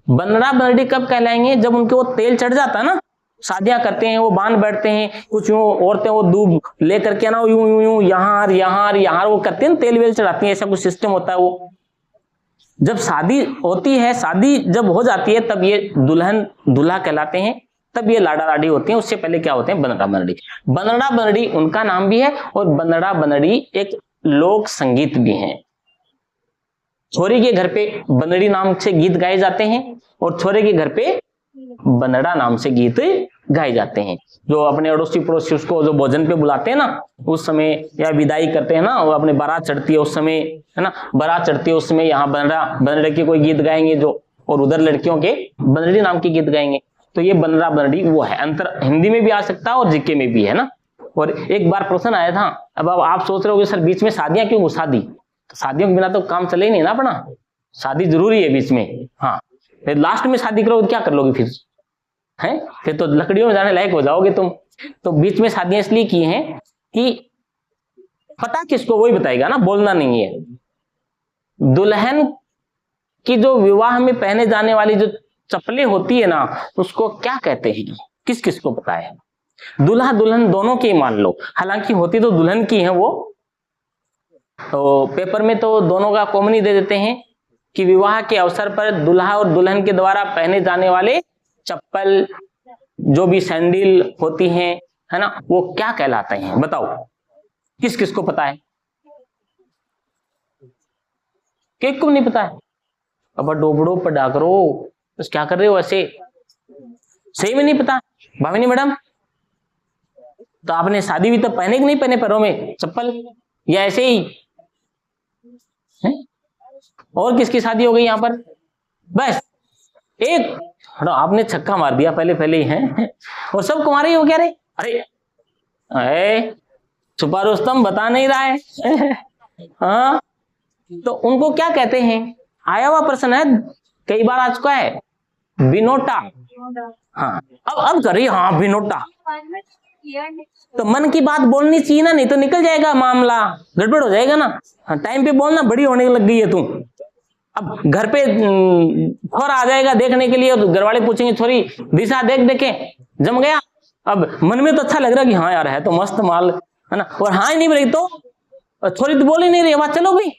बनड़ा बनड़ी कब कहलाएंगे? जब उनके वो तेल चढ़ जाता है ना, शादियां करते हैं वो बांध बैठते हैं, कुछ यूं औरतें वो दूब लेकर के ना यूं यूं यूं यहाँ यहाँ वो करते हैं, तेल वेल चढ़ाती हैं, ऐसा कुछ सिस्टम होता है। वो जब शादी होती है, शादी जब हो जाती है तब ये दुल्हन दूल्हा कहलाते हैं, तब ये लाडा लाडी होती हैं। उससे पहले क्या होते हैं? बनड़ा बनड़ी। बनड़ा बनड़ी उनका नाम भी है और बनड़ा बनड़ी एक लोक संगीत भी है। छोरी के घर पे बनड़ी नाम से गीत गाए जाते हैं और छोरे के घर पे बनड़ा नाम से गीत गाए जाते हैं। जो अपने अड़ोसी पड़ोसी उसको जो भोजन पे बुलाते हैं ना उस समय, या विदाई करते हैं ना, वो अपने बारात चढ़ती है उस समय, है ना, बारात चढ़ती है उस समय यहाँ बनड़ा बनड़े के कोई गीत गाएंगे जो, और उधर लड़कियों के बनड़ी नाम के गीत गाएंगे। तो ये बनड़ा बनड़ी वो है। अंतर हिंदी में भी आ सकता है और जीके में भी, है ना। और एक बार प्रश्न आया था, अब आप सोच रहे हो सर बीच में शादियां क्यों घुसा दी? तो शादियों के बिना तो काम चले ही नहीं ना अपना, शादी जरूरी है बीच में। हाँ, फिर लास्ट में शादी करोगे तो क्या कर लोगे फिर? हैं, फिर तो लकड़ियों में जाने लायक हो जाओगे तुम। तो बीच में शादियां इसलिए की हैं कि पता किसको वही बताएगा ना, बोलना नहीं है। दुल्हन की जो विवाह में पहने जाने वाली जो चप्पलें होती है ना उसको क्या कहते हैं, किस किस को पता है? दूल्हा दुल्हन दोनों की मान लो, हालांकि होती तो दुल्हन की है वो, तो पेपर में तो दोनों का कॉमन ही दे देते हैं कि विवाह के अवसर पर दूल्हा और दुल्हन के द्वारा पहने जाने वाले चप्पल, जो भी सैंडल होती हैं, है ना, वो क्या कहलाते हैं? बताओ किस किस को पता है? किस को नहीं पता है? अब डोबड़ो पढ़ा करो, बस क्या कर रहे हो ऐसे? सही में नहीं पता भाविनी मैडम? तो आपने शादी भी तो पहने कि नहीं पहने पैरों में चप्पल, या ऐसे ही है? और किसकी शादी हो गई यहाँ पर? बस एक, आपने छक्का मार दिया पहले पहले ही है, और सब कुमारी हो गया रे। अरे छुपा रुस्तम बता नहीं रहा है। हाँ, तो उनको क्या कहते हैं? आया हुआ प्रश्न है, कई बार आ चुका है, बिनोटा। हाँ, अब करिए, हाँ बिनोटा। तो मन की बात बोलनी चाहिए ना, नहीं तो निकल जाएगा मामला, गड़बड़ हो जाएगा ना। हाँ, टाइम पे बोलना, बड़ी होने लग गई है तू। अब घर पे थोड़ा आ जाएगा देखने के लिए, घर वाले पूछेंगे छोरी दिशा देख देखे जम गया। अब मन में तो अच्छा लग रहा है कि हाँ यार है तो मस्त माल, है ना, और हाँ ही नहीं रही तो छोरी तो बोल ही नहीं रही, बात चलो भाई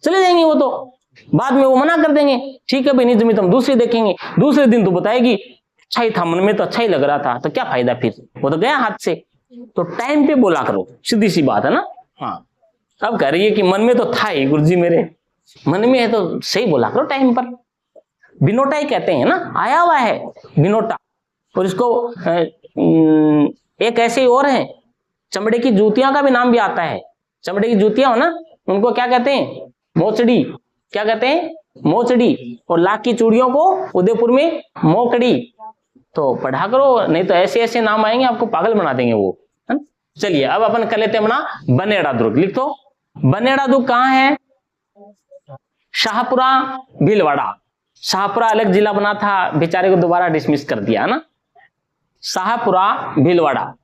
चले जाएंगे वो, तो बाद में वो मना कर देंगे, ठीक है भाई नहीं जमी तो हम दूसरे देखेंगे। दूसरे दिन तो बताएगी अच्छा ही था, मन में तो अच्छा ही लग रहा था, तो क्या फायदा फिर, वो तो गया हाथ से। तो टाइम पे बोला करो, सीधी सी बात है ना। हाँ, अब कह रही है कि मन में तो था ही गुरुजी, मेरे मन में है तो सही बोला करो टाइम पर। बिनोटा ही कहते हैं ना, आया हुआ है बिनोटा। और इसको एक ऐसे और है, चमड़े की जूतियां का भी नाम भी आता है। चमड़े की जूतियां हो ना, उनको क्या कहते हैं? मोचड़ी। क्या कहते हैं? मोचड़ी। और लाख की चूड़ियों को उदयपुर में मोकड़ी। तो पढ़ा करो, नहीं तो ऐसे ऐसे नाम आएंगे आपको पागल बना देंगे वो, है ना। चलिए अब अपन कर लेते हैं अपना बनेड़ा दुर्ग। लिख दो, बनेड़ा दुर्ग कहाँ है? शाहपुरा भीलवाड़ा। शाहपुरा अलग जिला बना था, बेचारे को दोबारा डिसमिस कर दिया ना। शाहपुरा भीलवाड़ा,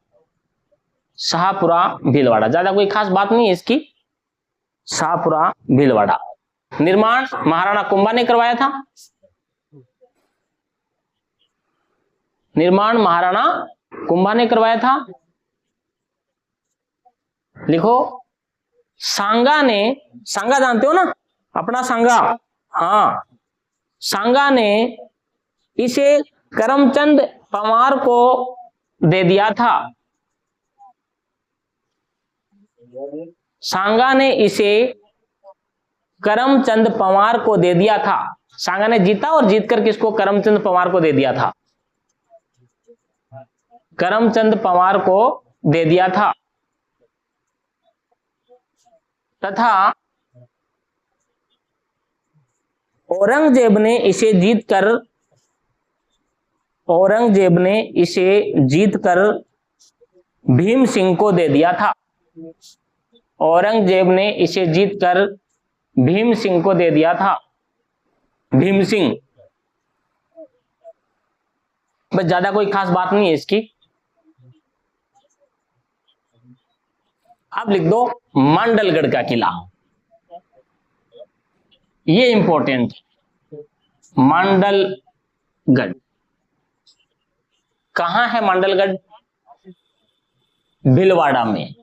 शाहपुरा भीलवाड़ा, ज्यादा कोई खास बात नहीं है इसकी। शाहपुरा भीलवाड़ा। निर्माण महाराणा कुंभा ने करवाया था। निर्माण महाराणा कुंभा ने करवाया था। लिखो, सांगा ने, सांगा जानते हो ना अपना सांगा? हाँ, सांगा ने इसे करमचंद पवार को दे दिया था। सांगा ने इसे करमचंद पवार को दे दिया था। सांगा ने जीता और जीतकर किसको? करमचंद पवार को दे दिया था। करमचंद पवार को दे दिया था। तथा औरंगजेब ने इसे जीतकर भीम सिंह को दे दिया था। औरंगजेब ने इसे जीतकर भीम सिंह को दे दिया था। भीम सिंह, बस ज्यादा कोई खास बात नहीं है इसकी। अब लिख दो मांडलगढ़ का किला, ये इंपॉर्टेंट। मांडलगढ़ कहां है? मांडलगढ़ भीलवाड़ा में।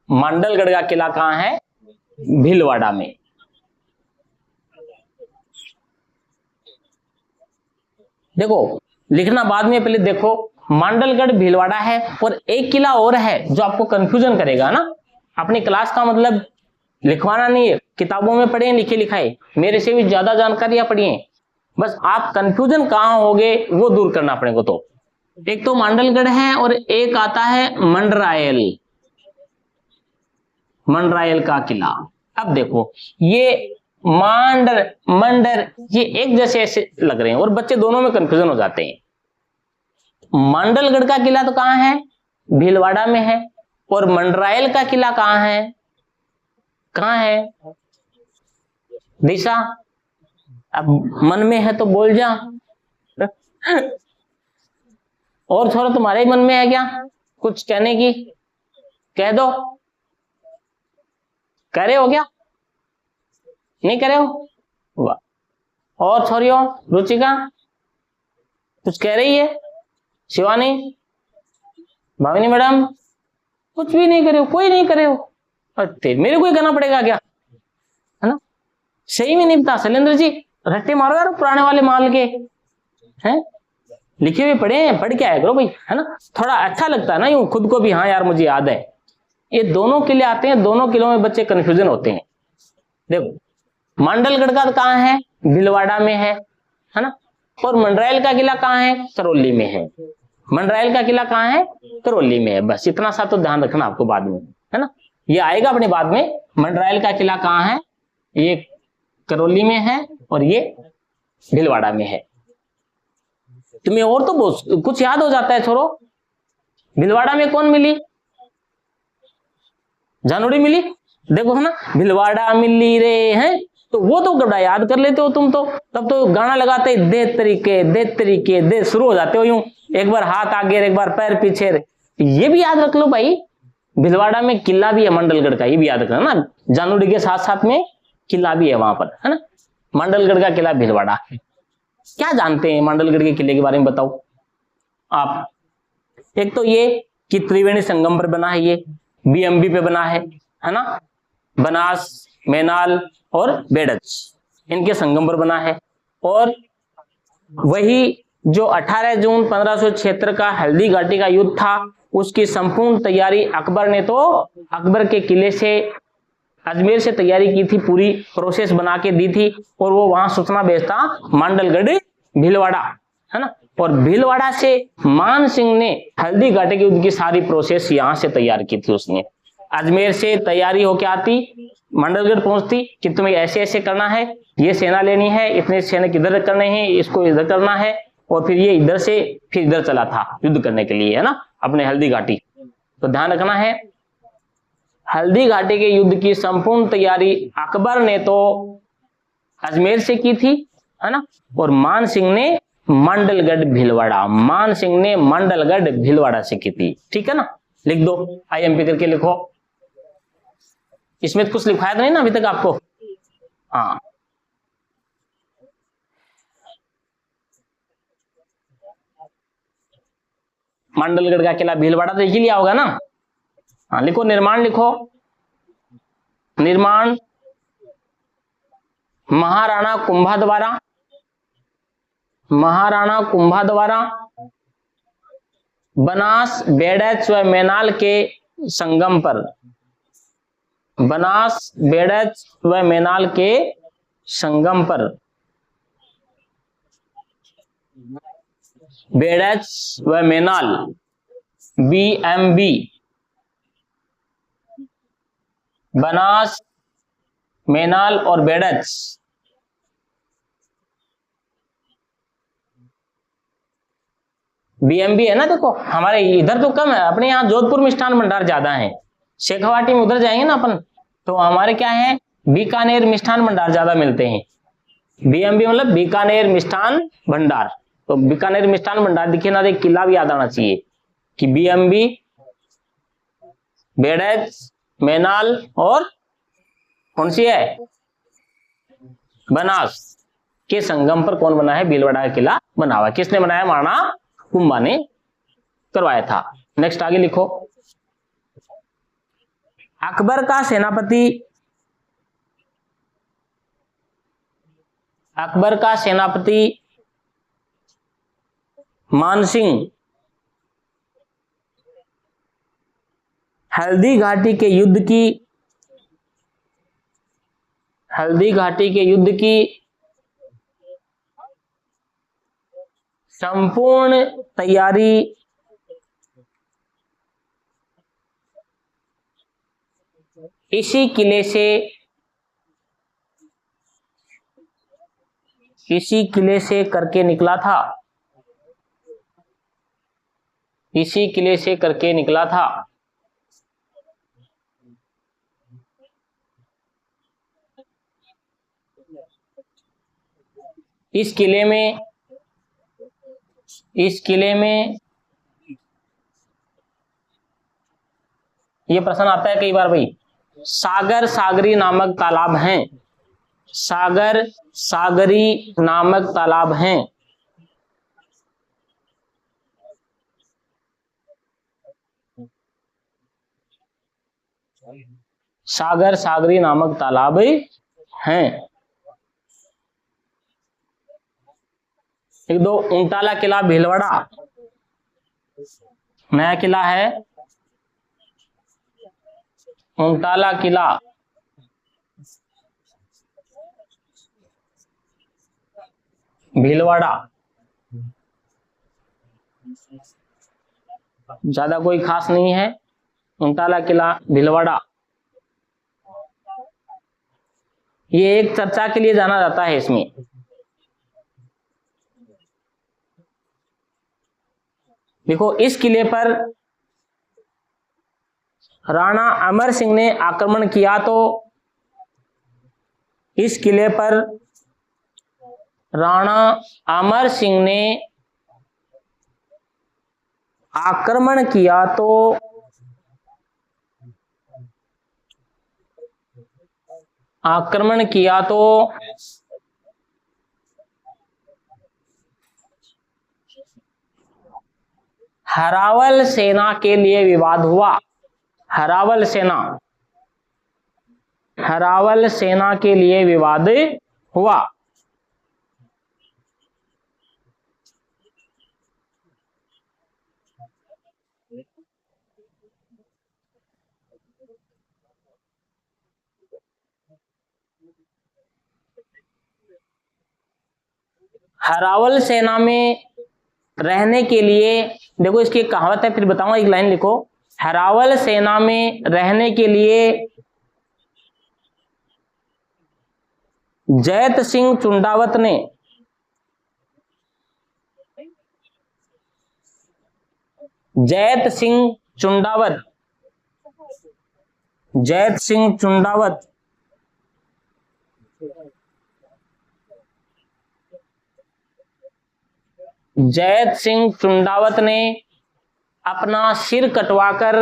मांडलगढ़ का किला कहां है? भीलवाड़ा में। देखो लिखना बाद में, पहले देखो मांडलगढ़ भीलवाड़ा है और एक किला और है जो आपको कंफ्यूजन करेगा ना। अपनी क्लास का मतलब लिखवाना नहीं है, किताबों में पढ़े लिखे लिखाए, मेरे से भी ज्यादा जानकारियां पढ़िए, बस आप कंफ्यूजन कहां होगे वो दूर करना अपने को। तो एक तो मांडलगढ़ है और एक आता है मंडरायल, मंडरायल का किला। अब देखो ये मंडर ये एक जैसे ऐसे लग रहे हैं और बच्चे दोनों में कंफ्यूजन हो जाते हैं। मांडलगढ़ का किला तो कहां है? भीलवाड़ा में है। और मंडरायल का किला कहां है? कहां है? दिशा अब मन में है तो बोल जा। और छोरो तुम्हारे मन में है क्या कुछ कहने की? कह दो। कह रहे हो क्या? नहीं कह रहे हो? वाह। और छोरियों, रुचिका कुछ कह रही है? शिवानी, भाविनी मैडम कुछ भी नहीं करे हो? कोई नहीं करे हो? अरे मेरे को ही करना पड़ेगा क्या? है ना, सही में नहीं पता। शैलेंद्र जी रट्टे मारो यार पुराने वाले माल के, हैं लिखे हुए पढ़ के आया करो भाई, है ना, थोड़ा अच्छा लगता है ना यूं खुद को भी। हाँ यार मुझे याद है। ये दोनों किले आते हैं, दोनों किलों में बच्चे कंफ्यूजन होते हैं। देखो मांडलगढ़ का कहां है? भीलवाड़ा में है ना। और मंडरायल का किला कहां है? करौली में है। मंडरायल का किला कहां है? करौली में है। बस इतना सा तो ध्यान रखना आपको बाद में, है ना, ये आएगा अपने बाद में। मंडरायल का किला कहां है? ये करौली में है और ये भीलवाड़ा में है। तुम्हें और तो कुछ याद हो जाता है छोरो। भीलवाड़ा में कौन मिली? जानोड़ी मिली। देखो है ना, भीलवाड़ा मिली रे, हैं तो वो तो गड़ा याद कर लेते हो तुम तो। तब तो गाना लगाते दे तरीके दे शुरू हो जाते हो यूं, एक बार हाथ आगे एक बार पैर पीछे। ये भी याद रख लो भाई, भीलवाड़ा में किला भी है मंडलगढ़ का, ये भी याद रखना ना। जानोड़ी के साथ साथ में किला भी है वहां पर, है ना। मंडलगढ़ का किला भीलवाड़ा। क्या जानते हैं मंडलगढ़ के किले के बारे में बताओ आप? एक तो ये कि त्रिवेणी संगम पर बना है, ये बीएमबी पे बना है ना। बनास, मैनाल और बेड़च इनके संगम पर बना है। और वही जो 18 जून 1576 का हल्दी घाटी का युद्ध था, उसकी संपूर्ण तैयारी अकबर ने तो अकबर के किले से अजमेर से तैयारी की थी, पूरी प्रोसेस बना के दी थी। और वो वहां सूचना भेजता मांडलगढ़ भीलवाड़ा, है ना। और भीलवाड़ा से मान सिंह ने हल्दी घाटी के युद्ध की सारी प्रोसेस यहां से तैयार की थी। उसने अजमेर से तैयारी होके आती, मंडलगढ़ पहुंचती कि तुम्हें ऐसे ऐसे करना है, ये सेना लेनी है, इतने सेना किधर करने हैं, इसको इधर करना है। और फिर ये इधर से फिर इधर चला था युद्ध करने के लिए, है ना, अपने हल्दी घाटी। तो ध्यान रखना है, हल्दी घाटी के युद्ध की संपूर्ण तैयारी अकबर ने तो अजमेर से की थी, है ना। और मान सिंह ने मंडलगढ़ भीलवाड़ा, मान सिंह ने मंडलगढ़ भीलवाड़ा से की थी। ठीक है ना, लिख दो, आईएमपी करके लिखो। इसमें तो कुछ लिखाया तो नहीं ना अभी तक आपको? हाँ, मंडलगढ़ का किला भीलवाड़ा तो लिख लिया होगा ना। हाँ लिखो, निर्माण लिखो, निर्माण महाराणा कुंभा द्वारा, महाराणा कुंभा द्वारा बनास, बेडच व मैनाल के संगम पर, बनास, बेडच व मैनाल के संगम पर, बेडच व मैनाल, BMB, बनास, मैनाल और बेडच, BMB है ना। देखो हमारे इधर तो कम है, अपने यहाँ जोधपुर मिष्ठान भंडार ज्यादा है, शेखावाटी में उधर जाएंगे ना अपन तो हमारे क्या है, बीकानेर मिष्ठान भंडार ज्यादा मिलते हैं। BMB मतलब बीकानेर मिष्ठान भंडार, तो बीकानेर मिष्ठान भंडार दिखे ना, एक किला भी याद आना चाहिए कि BMB, बेडच, मैनाल और कौन सी है, बनास के संगम पर कौन बना है, भीलवाड़ा का किला बना हुआ। किसने बनाया, महाराणा कुंभा ने करवाया था। नेक्स्ट आगे लिखो, अकबर का सेनापति, अकबर का सेनापति मानसिंह हल्दी घाटी के युद्ध की, हल्दी घाटी के युद्ध की संपूर्ण तैयारी इसी किले से, इसी किले से करके निकला था, इसी किले से करके निकला था। इस किले में, इस किले में ये प्रश्न आता है कई बार भाई, सागर सागरी नामक तालाब हैं, सागर सागरी नामक तालाब हैं, सागर सागरी नामक तालाब हैं। एक दो, ऊंटाला किला भीलवाड़ा, नया किला है ऊंटाला किला, भीलवाड़ा, ज्यादा कोई खास नहीं है, ऊंटाला किला भीलवाड़ा। ये एक चर्चा के लिए जाना जाता है इसमें। देखो इस किले पर राणा अमर सिंह ने आक्रमण किया, तो इस किले पर राणा अमर सिंह ने आक्रमण किया, तो आक्रमण किया तो हरावल सेना के लिए विवाद हुआ, हरावल सेना, हरावल सेना के लिए विवाद हुआ। हरावल सेना में रहने के लिए, देखो इसकी एक कहावत है, फिर बताऊंगा, एक लाइन लिखो, हरावल सेना में रहने के लिए जैत सिंह चुंडावत ने, जैत सिंह चुंडावत, जैत सिंह चुंडावत जैत सिंह चुंडावत ने अपना सिर कटवाकर,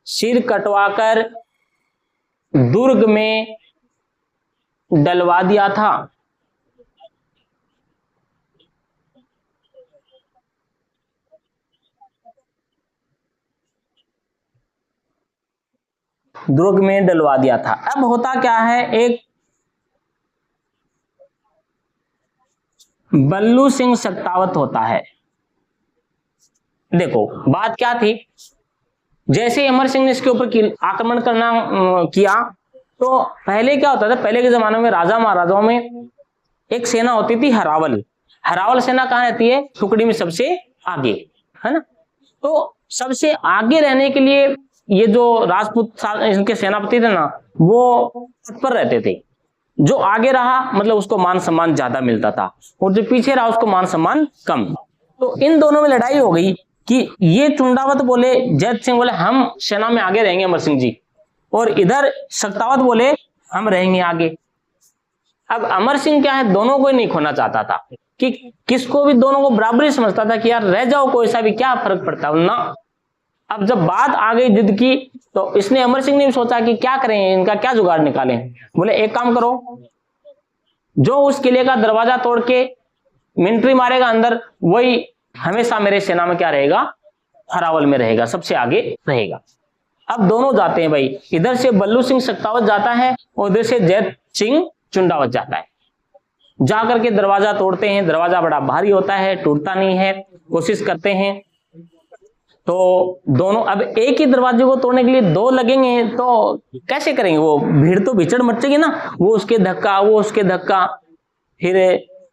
सिर कटवाकर दुर्ग में डलवा दिया था। दुर्ग में डलवा दिया था। अब होता क्या है, एक बल्लू सिंह सत्तावत होता है। देखो बात क्या थी, जैसे अमर सिंह ने इसके ऊपर आक्रमण करना किया, तो पहले क्या होता था, पहले के जमाने में राजा महाराजाओं में एक सेना होती थी हरावल। हरावल सेना कहाँ रहती है, टुकड़ी में सबसे आगे, है ना। तो सबसे आगे रहने के लिए ये जो राजपूत इनके सेनापति थे ना, वो तत्पर रहते थे। जो आगे रहा मतलब उसको मान सम्मान ज्यादा मिलता था, और जो पीछे रहा उसको मान सम्मान कम। तो इन दोनों में लड़ाई हो गई कि ये चुंडावत बोले, जैत सिंह बोले हम सेना में आगे रहेंगे अमर सिंह जी, और इधर सत्तावत बोले हम रहेंगे आगे। अब अमर सिंह क्या है, दोनों को ही नहीं खोना चाहता था, कि किसको भी, दोनों को बराबरी समझता था कि यार रह जाओ कोई सा भी, क्या फर्क पड़ता है ना। अब जब बात आ गई जिद की, तो इसने, अमर सिंह ने भी सोचा कि क्या करें, इनका क्या जुगाड़ निकालें। बोले एक काम करो, जो उस किले का दरवाजा तोड़ के मिलिट्री मारेगा अंदर, वही हमेशा मेरे सेना में क्या रहेगा, हरावल में रहेगा, सबसे आगे रहेगा। अब दोनों जाते हैं भाई, इधर से बल्लू सिंह सत्तावत जाता है और उधर से जैत सिंह चुंडावत जाता है। जाकर के दरवाजा तोड़ते हैं, दरवाजा बड़ा भारी होता है, टूटता नहीं है, कोशिश करते हैं। तो दोनों, अब एक ही दरवाजे को तोड़ने के लिए दो लगेंगे तो कैसे करेंगे, वो भीड़ तो भीचड़ मचेगी ना, वो उसके धक्का, वो उसके धक्का। फिर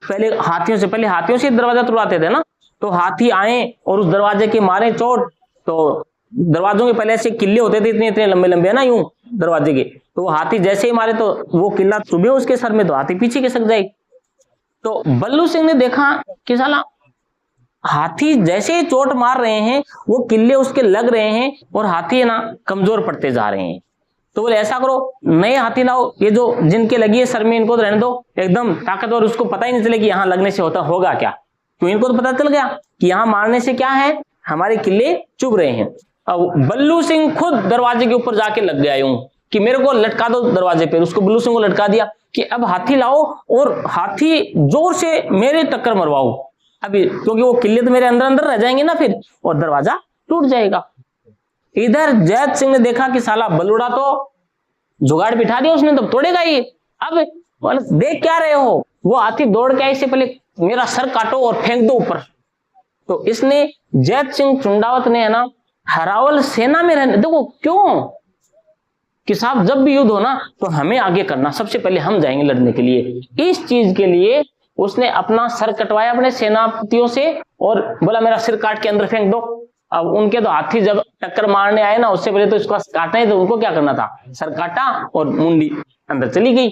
पहले हाथियों से दरवाजा तोड़ाते थे ना, तो हाथी आए और उस दरवाजे के मारे चोट। तो दरवाजों के पहले ऐसे किले होते थे, इतने इतने लंबे लंबे है ना यूं दरवाजे के, तो वो हाथी जैसे ही मारे तो वो किला चुभे उसके सर में, तो हाथी पीछे खिसक जाए। तो बल्लू सिंह ने देखा कि साला हाथी जैसे ही चोट मार रहे हैं, वो किले उसके लग रहे हैं और हाथी है ना कमजोर पड़ते जा रहे हैं। तो बोले ऐसा करो, नए हाथी लाओ, ये जो जिनके लगी है सर में इनको तो रहने दो, एकदम ताकतवर, उसको पता ही नहीं चले कि यहाँ लगने से होता होगा क्या। तो इनको तो पता चल गया कि यहाँ मारने से क्या है, हमारे किले चुभ रहे हैं। अब बल्लू सिंह खुद दरवाजे के ऊपर जाके लग गया यूं कि मेरे को लटका दो दरवाजे पे। उसको बल्लू सिंह को लटका दिया कि अब हाथी लाओ और हाथी जोर से मेरे टक्कर मरवाओ अभी, क्योंकि वो किले तो मेरे अंदर अंदर रह जाएंगे ना फिर, और दरवाजा टूट जाएगा। इधर जैत सिंह ने देखा कि साला बलूड़ा तो जुगाड़ बिठा दिया उसने, तो तोड़ेगा ही। अब देख क्या रहे हो, वो हाथी दौड़ के इससे पहले मेरा सर काटो और फेंक दो ऊपर। तो इसने, जैत सिंह चुंडावत ने, है ना, हरावल सेना में रहने, देखो क्यों कि साहब जब भी युद्ध हो ना तो हमें आगे करना, सबसे पहले हम जाएंगे लड़ने के लिए। इस चीज के लिए उसने अपना सर कटवाया अपने सेनापतियों से और बोला मेरा सिर काट के अंदर फेंक दो। अब उनके तो हाथी जब टक्कर मारने आए ना, उससे पहले तो इसको काटना ही, तो उनको क्या करना था, सर काटा और मुंडी अंदर चली गई।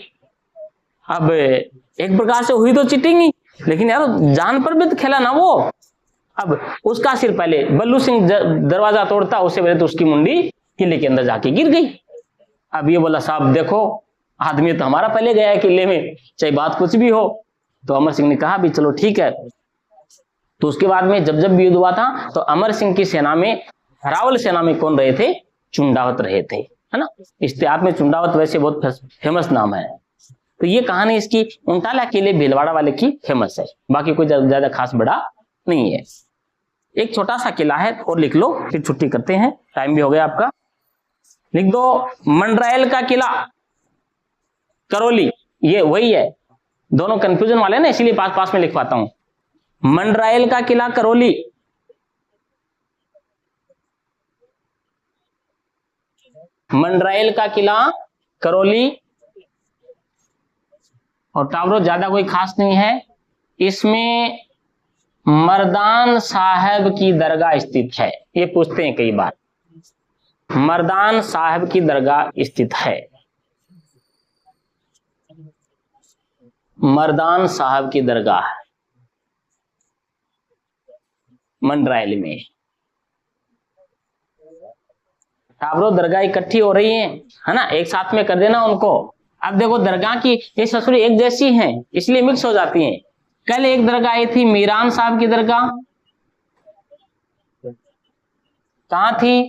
अब एक प्रकार से हुई तो चीटिंग ही, लेकिन यार जान पर भी तो खेला ना वो। अब उसका सिर, पहले बल्लू सिंह दरवाजा तोड़ता उससे पहले तो उसकी मुंडी किले के अंदर जाके गिर गई। अब ये बोला साहब देखो, आदमी तो हमारा पहले गया है किले में, चाहे बात कुछ भी हो। तो अमर सिंह ने कहा भी चलो ठीक है। तो उसके बाद में जब जब भी युद्ध हुआ था, तो अमर सिंह की सेना में, हरावल सेना में कौन रहे थे, चुंडावत रहे थे, है ना। इतिहास में चुंडावत वैसे बहुत फेमस नाम है। तो ये कहानी इसकी उंटाला किले भीलवाड़ा वाले की फेमस है, बाकी कोई ज्यादा खास बड़ा नहीं है। एक छोटा सा किला है और लिख लो, फिर छुट्टी करते हैं, टाइम भी हो गया आपका। लिख दो मंडरायल का किला, करौली, ये वही है, दोनों कंफ्यूजन वाले ना, इसीलिए पास पास में लिखवाता हूं। मंडरायल का किला करौली, मंडरायल का किला करौली। और टावरों ज्यादा कोई खास नहीं है, इसमें मर्दान साहब की दरगाह स्थित है। ये पूछते हैं कई बार, मर्दान साहब की दरगाह स्थित है, मर्दान साहब की दरगाह मंडरायल में। टावरों दरगाह इकट्ठी हो रही है ना, एक साथ में कर देना उनको। अब देखो दरगाह की ये ससुरी एक जैसी हैं, इसलिए मिक्स हो जाती हैं। कल एक दरगाह आई थी मीरान साहब की दरगाह, कहां थी,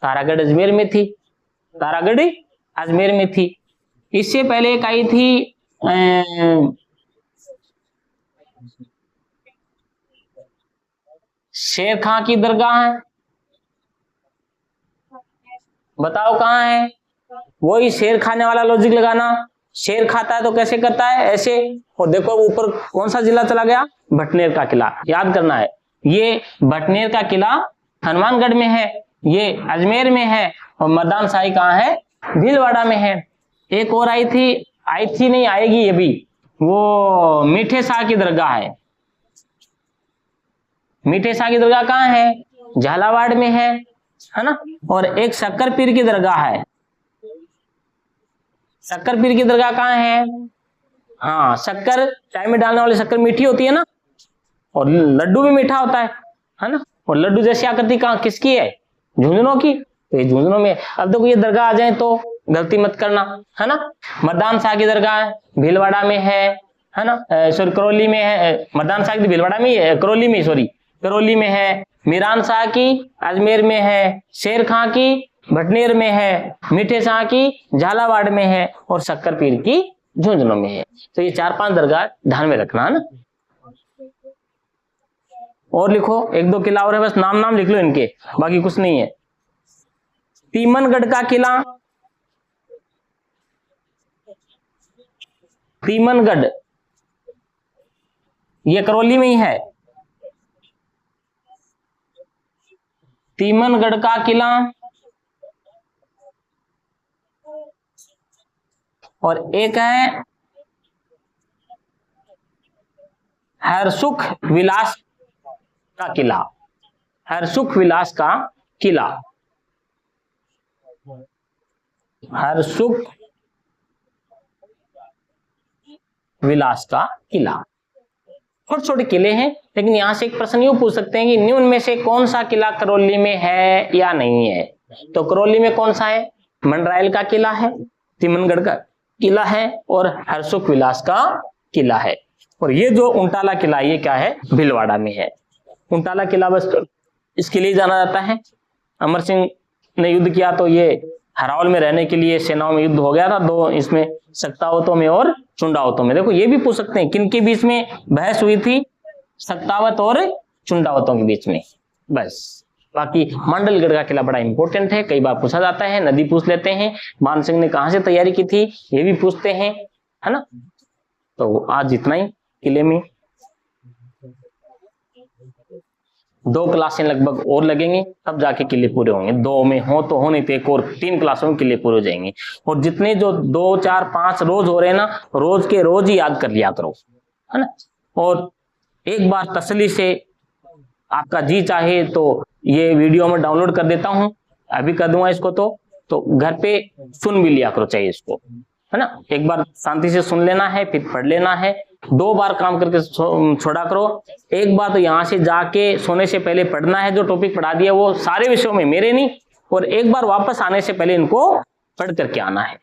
तारागढ़ अजमेर में थी, तारागढ़ अजमेर में थी। इससे पहले एक आई थी शेर खां की दरगाह है, बताओ कहाँ है? वही शेर खाने वाला लॉजिक लगाना। शेर खाता है तो कैसे करता है? ऐसे। और देखो ऊपर कौन सा जिला चला गया? भटनेर का किला। याद करना है, ये भटनेर का किला हनुमानगढ़ में है, ये अजमेर में है, और मर्दान शाही कहाँ है? भीलवाड़ा में है। एक और आई थी नहीं, आएगी ये भी, वो मीठे शाह की दरगाह है। मीठे शाह की दरगाह कहाँ है? झालावाड़ में है ना। और एक शक्कर पीर की दरगाह है। शक्कर पीर की दरगाह कहाँ है? हाँ, शक्कर चाय में डालने वाली शक्कर मीठी होती है ना, और लड्डू भी मीठा होता है ना। और लड्डू जैसी आकृति कहाँ किसकी है? झुंझुनों की। तो ये झुंझुनों में। अब देखो ये दरगाह आ जाए तो गलती मत करना, है ना। मर्दान शाह की दरगाह भीलवाड़ा में है ना, सॉरी करौली में है। मर्दान शाह की भीलवाड़ा में है, करौली में, सॉरी करौली में है। मीरान शाह की अजमेर में है, शेर खां की भटनेर में है, मीठे शाह की झालावाड़ में है, और शक्कर पीर की झुंझुनों में है। तो ये 4-5 दरगाह ध्यान में रखना, है ना। और लिखो, 1-2 किला और है, बस नाम लिख लो इनके, बाकी कुछ नहीं है। तीमनगढ़ का किला, तीमनगढ़ ये करौली में ही है। तीमनगढ़ का किला। और एक है हरसुख विलास का किला। हरसुख विलास का किला, हरसुख विलास का किला। छोटे छोटे किले हैं, लेकिन यहां से एक प्रश्न यूं पूछ सकते हैं कि निम्न में से कौन सा किला करौली में है या नहीं है? तो करौली में कौन सा है? मंडरायल का किला है, तीमनगढ़ का किला है, और हरसुख विलास का किला है। और ये जो उंटाला किला, ये क्या है? भीलवाड़ा में है। उंटाला किला बस इसके लिए जाना जाता है। अमर सिंह ने युद्ध किया तो ये हरावल में रहने के लिए सेनाओं में युद्ध हो गया था, 2 इसमें सक्तावतों में और चुंडावतों में। देखो ये भी पूछ सकते हैं किन के बीच में बहस हुई थी? सक्तावत और चुंडावतों के बीच में। बस बाकी मांडलगढ़ का किला बड़ा इंपॉर्टेंट है, कई बार पूछा जाता है। नदी पूछ लेते हैं, मान सिंह ने कहां से तैयारी की थी ये भी पूछते हैं, है ना। तो आज इतना ही किले में। 2 क्लासें लगभग और लगेंगे, तब जाके किले पूरे होंगे। 2 में हो तो होने तो एक और 3 क्लासों में किले पूरे हो जाएंगे। और जितने जो 2, 4, 5 रोज हो रहे हैं ना, रोज के रोज ही याद कर लिया करो, है ना। और एक बार तसल्ली से आपका जी चाहे तो ये वीडियो में डाउनलोड कर देता हूं, अभी कर दूंगा इसको, तो घर पे सुन भी लिया करो चाहिए इसको, है ना। एक बार शांति से सुन लेना है, फिर पढ़ लेना है। 2 बार काम करके छोड़ा करो। एक बार तो यहाँ से जाके सोने से पहले पढ़ना है, जो टॉपिक पढ़ा दिया वो सारे विषयों में, मेरे नहीं। और एक बार वापस आने से पहले इनको पढ़ करके आना है।